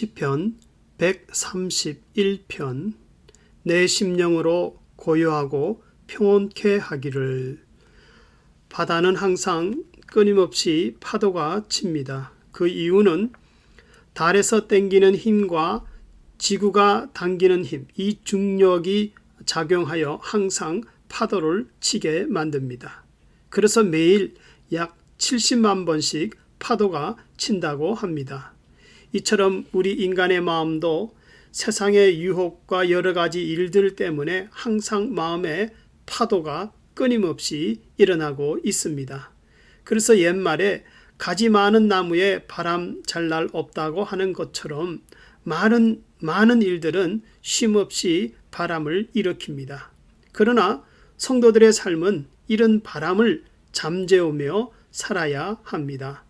시편 131편 내 심령으로 고요하고 평온케 하기를. 바다는 항상 끊임없이 파도가 칩니다. 그 이유는 달에서 땡기는 힘과 지구가 당기는 힘, 이 중력이 작용하여 항상 파도를 치게 만듭니다. 그래서 매일 약 70만 번씩 파도가 친다고 합니다. 이처럼 우리 인간의 마음도 세상의 유혹과 여러 가지 일들 때문에 항상 마음에 파도가 끊임없이 일어나고 있습니다. 그래서 옛말에 가지 많은 나무에 바람 잘 날 없다고 하는 것처럼 많은 일들은 쉼없이 바람을 일으킵니다. 그러나 성도들의 삶은 이런 바람을 잠재우며 살아야 합니다.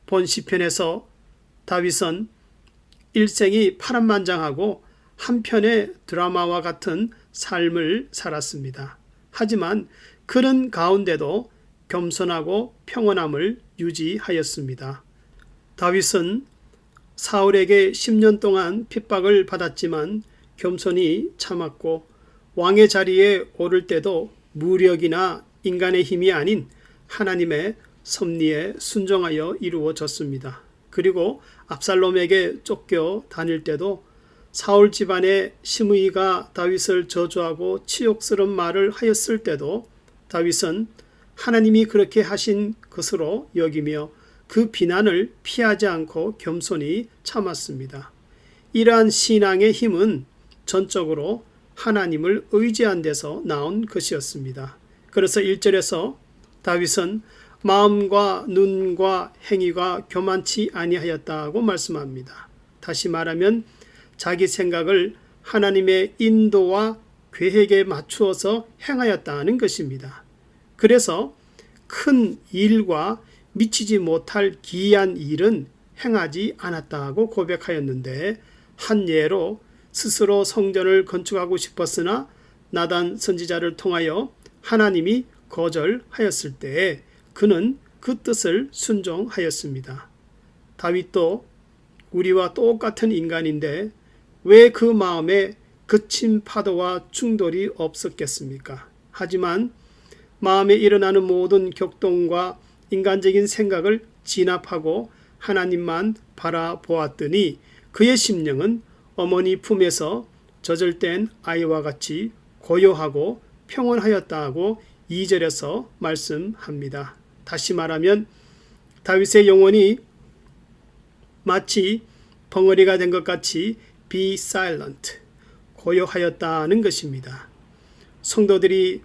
본 시편에서 다윗은 일생이 파란만장하고 한편의 드라마와 같은 삶을 살았습니다. 하지만 그런 가운데도 겸손하고 평온함을 유지하였습니다. 다윗은 사울에게 10년 동안 핍박을 받았지만 겸손히 참았고 왕의 자리에 오를 때도 무력이나 인간의 힘이 아닌 하나님의 섭리에 순종하여 이루어졌습니다. 그리고 압살롬에게 쫓겨 다닐 때도 사울 집안의 시므이가 다윗을 저주하고 치욕스러운 말을 하였을 때도 다윗은 하나님이 그렇게 하신 것으로 여기며 그 비난을 피하지 않고 겸손히 참았습니다. 이러한 신앙의 힘은 전적으로 하나님을 의지한 데서 나온 것이었습니다. 그래서 1절에서 다윗은 마음과 눈과 행위가 교만치 아니하였다고 말씀합니다. 다시 말하면 자기 생각을 하나님의 인도와 계획에 맞추어서 행하였다는 것입니다. 그래서 큰 일과 미치지 못할 기이한 일은 행하지 않았다고 고백하였는데, 한 예로 스스로 성전을 건축하고 싶었으나 나단 선지자를 통하여 하나님이 거절하였을 때에 그는 그 뜻을 순종하였습니다. 다윗도 우리와 똑같은 인간인데 왜 그 마음에 거친 파도와 충돌이 없었겠습니까? 하지만 마음에 일어나는 모든 격동과 인간적인 생각을 진압하고 하나님만 바라보았더니 그의 심령은 어머니 품에서 젖을된 아이와 같이 고요하고 평온하였다고 2절에서 말씀합니다. 다시 말하면 다윗의 영혼이 마치 벙어리가 된 것 같이 be silent, 고요하였다는 것입니다. 성도들이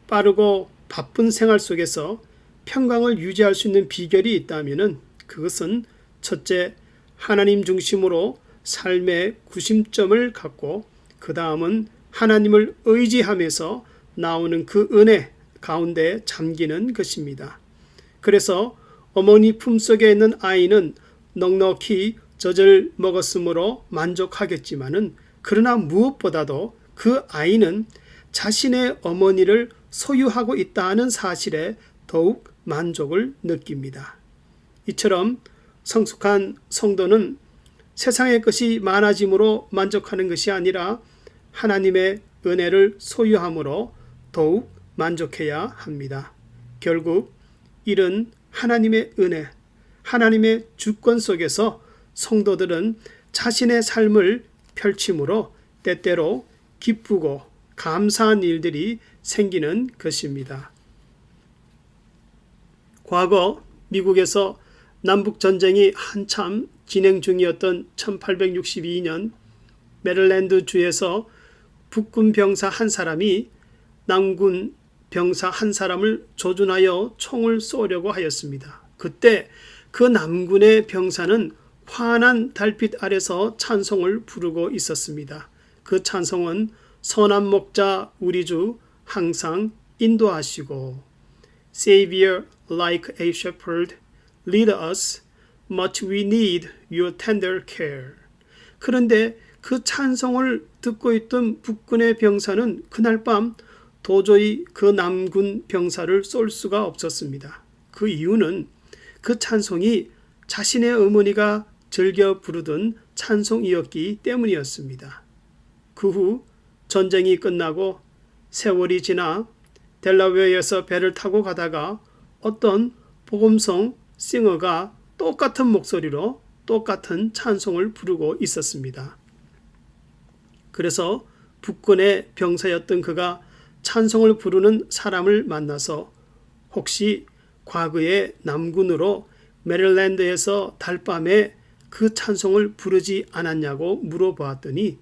빠르고 바쁜 생활 속에서 평강을 유지할 수 있는 비결이 있다면 그것은 첫째, 하나님 중심으로 삶의 구심점을 갖고 그 다음은 하나님을 의지하면서 나오는 그 은혜 가운데 잠기는 것입니다. 그래서 어머니 품속에 있는 아이는 넉넉히 젖을 먹었으므로 만족하겠지만은 그러나 무엇보다도 그 아이는 자신의 어머니를 소유하고 있다는 사실에 더욱 만족을 느낍니다. 이처럼 성숙한 성도는 세상의 것이 많아짐으로 만족하는 것이 아니라 하나님의 은혜를 소유함으로 더욱 만족해야 합니다. 결국 이런 하나님의 은혜, 하나님의 주권 속에서 성도들은 자신의 삶을 펼침으로 때때로 기쁘고 감사한 일들이 생기는 것입니다. 과거 미국에서 남북전쟁이 한참 진행 중이었던 1862년 메릴랜드 주에서 북군 병사 한 사람이 남군 병사 한 사람을 조준하여 총을 쏘려고 하였습니다. 그때 그 남군의 병사는 환한 달빛 아래서 찬송을 부르고 있었습니다. 그 찬송은 선한 목자 우리 주 항상 인도하시고 Savior like a shepherd lead us much we need your tender care. 그런데 그 찬송을 듣고 있던 북군의 병사는 그날 밤 도저히 그 남군 병사를 쏠 수가 없었습니다. 그 이유는 그 찬송이 자신의 어머니가 즐겨 부르던 찬송이었기 때문이었습니다. 그 후 전쟁이 끝나고 세월이 지나 델라웨어에서 배를 타고 가다가 어떤 복음성 싱어가 똑같은 목소리로 똑같은 찬송을 부르고 있었습니다. 그래서 북군의 병사였던 그가 찬송을 부르는 사람을 만나서 혹시 과거에 남군으로 메릴랜드에서 달밤에 그 찬송을 부르지 않았냐고 물어보았더니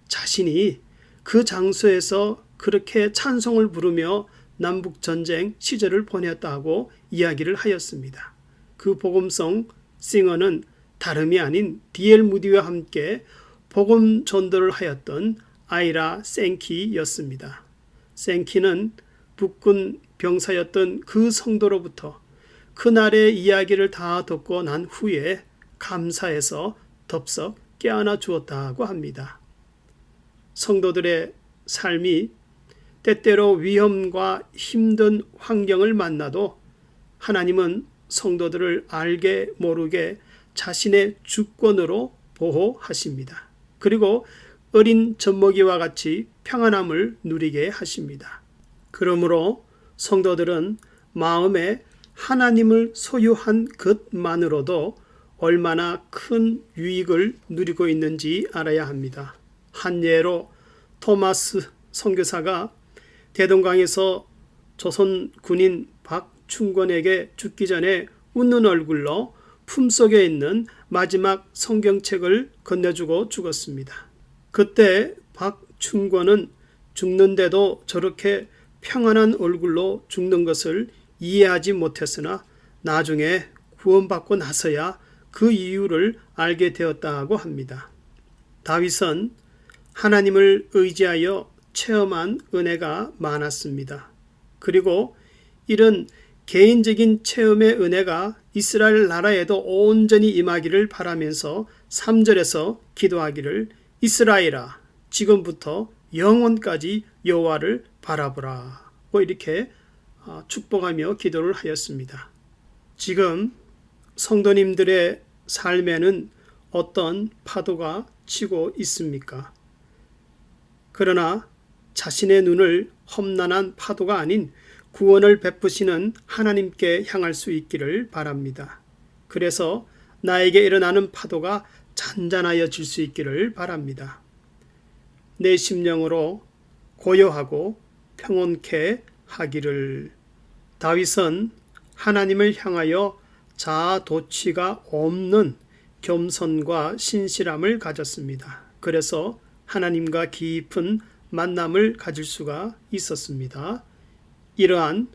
자신이 그 장소에서 그렇게 찬송을 부르며 남북전쟁 시절을 보냈다고 이야기를 하였습니다. 그 복음성 싱어는 다름이 아닌 D.L. 무디와 함께 복음 전도를 하였던 아이라 생키였습니다. 생키는 북군 병사였던 그 성도로부터 그날의 이야기를 다 듣고 난 후에 감사해서 덥석 깨어나 주었다고 합니다. 성도들의 삶이 때때로 위험과 힘든 환경을 만나도 하나님은 성도들을 알게 모르게 자신의 주권으로 보호하십니다. 그리고 어린 젖먹이와 같이 평안함을 누리게 하십니다. 그러므로 성도들은 마음에 하나님을 소유한 것만으로도 얼마나 큰 유익을 누리고 있는지 알아야 합니다. 한 예로 토마스 선교사가 대동강에서 조선 군인 박충권에게 죽기 전에 웃는 얼굴로 품속에 있는 마지막 성경책을 건네주고 죽었습니다. 그때 박충권은 죽는데도 저렇게 평안한 얼굴로 죽는 것을 이해하지 못했으나 나중에 구원받고 나서야 그 이유를 알게 되었다고 합니다. 다윗은 하나님을 의지하여 체험한 은혜가 많았습니다. 그리고 이런 개인적인 체험의 은혜가 이스라엘 나라에도 온전히 임하기를 바라면서 3절에서 기도하기를 이스라엘아 지금부터 영원까지 여호와를 바라보라 이렇게 축복하며 기도를 하였습니다. 지금 성도님들의 삶에는 어떤 파도가 치고 있습니까? 그러나 자신의 눈을 험난한 파도가 아닌 구원을 베푸시는 하나님께 향할 수 있기를 바랍니다. 그래서 나에게 일어나는 파도가 잔잔하여질 수 있기를 바랍니다. 내 심령으로 고요하고 평온케 하기를. 다윗은 하나님을 향하여 자아도취가 없는 겸손과 신실함을 가졌습니다. 그래서 하나님과 깊은 만남을 가질 수가 있었습니다. 이러한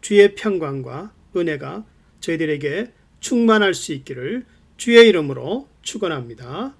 주의 평강과 은혜가 저희들에게 충만할 수 있기를 주의 이름으로 축원합니다.